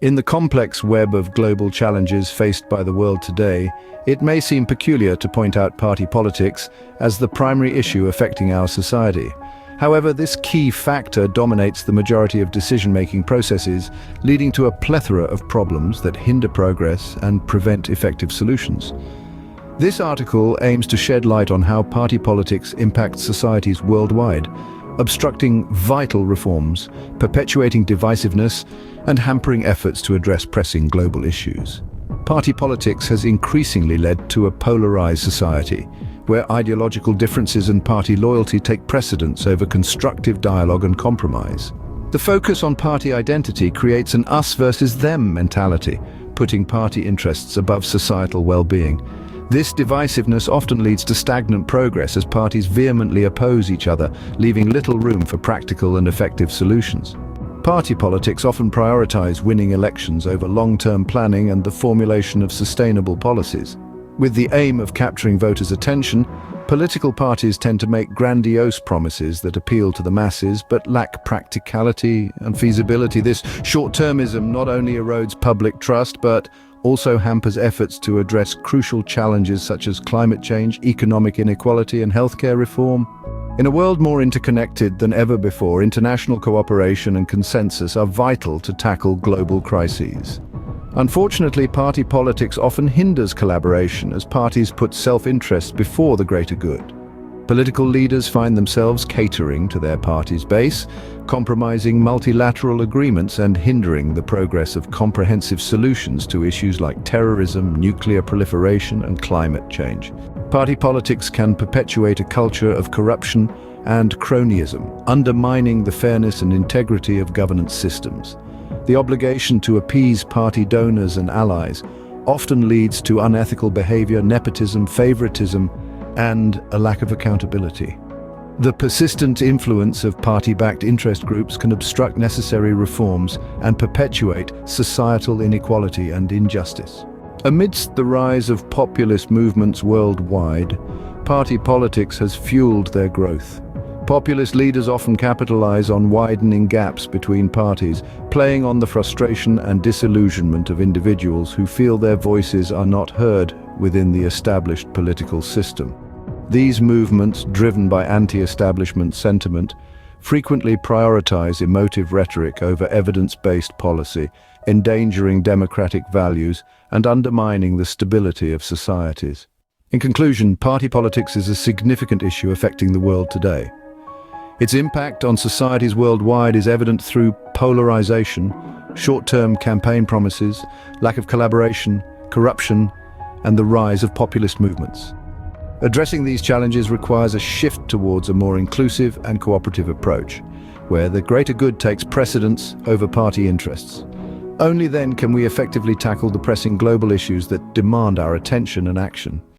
In the complex web of global challenges faced by the world today, it may seem peculiar to point out party politics as the primary issue affecting our society. However, this key factor dominates the majority of decision-making processes, leading to a plethora of problems that hinder progress and prevent effective solutions. This article aims to shed light on how party politics impacts societies worldwide, obstructing vital reforms, perpetuating divisiveness, and hampering efforts to address pressing global issues. Party politics has increasingly led to a polarized society, where ideological differences and party loyalty take precedence over constructive dialogue and compromise. The focus on party identity creates an us versus them mentality, putting party interests above societal well-being. This divisiveness often leads to stagnant progress as parties vehemently oppose each other, leaving little room for practical and effective solutions. Party politics often prioritize winning elections over long-term planning and the formulation of sustainable policies. With the aim of capturing voters' attention, political parties tend to make grandiose promises that appeal to the masses but lack practicality and feasibility. This short-termism not only erodes public trust but also hampers efforts to address crucial challenges such as climate change, economic inequality, and healthcare reform. In a world more interconnected than ever before, international cooperation and consensus are vital to tackle global crises. Unfortunately, party politics often hinders collaboration as parties put self-interest before the greater good. Political leaders find themselves catering to their party's base, compromising multilateral agreements and hindering the progress of comprehensive solutions to issues like terrorism, nuclear proliferation, and climate change. Party politics can perpetuate a culture of corruption and cronyism, undermining the fairness and integrity of governance systems. The obligation to appease party donors and allies often leads to unethical behavior, nepotism, favoritism, and a lack of accountability. The persistent influence of party-backed interest groups can obstruct necessary reforms and perpetuate societal inequality and injustice. Amidst the rise of populist movements worldwide, party politics has fueled their growth. Populist leaders often capitalize on widening gaps between parties, playing on the frustration and disillusionment of individuals who feel their voices are not heard within the established political system. These movements, driven by anti-establishment sentiment, frequently prioritize emotive rhetoric over evidence-based policy, endangering democratic values and undermining the stability of societies. In conclusion, party politics is a significant issue affecting the world today. Its impact on societies worldwide is evident through polarization, short-term campaign promises, lack of collaboration, corruption, and the rise of populist movements. Addressing these challenges requires a shift towards a more inclusive and cooperative approach, where the greater good takes precedence over party interests. Only then can we effectively tackle the pressing global issues that demand our attention and action.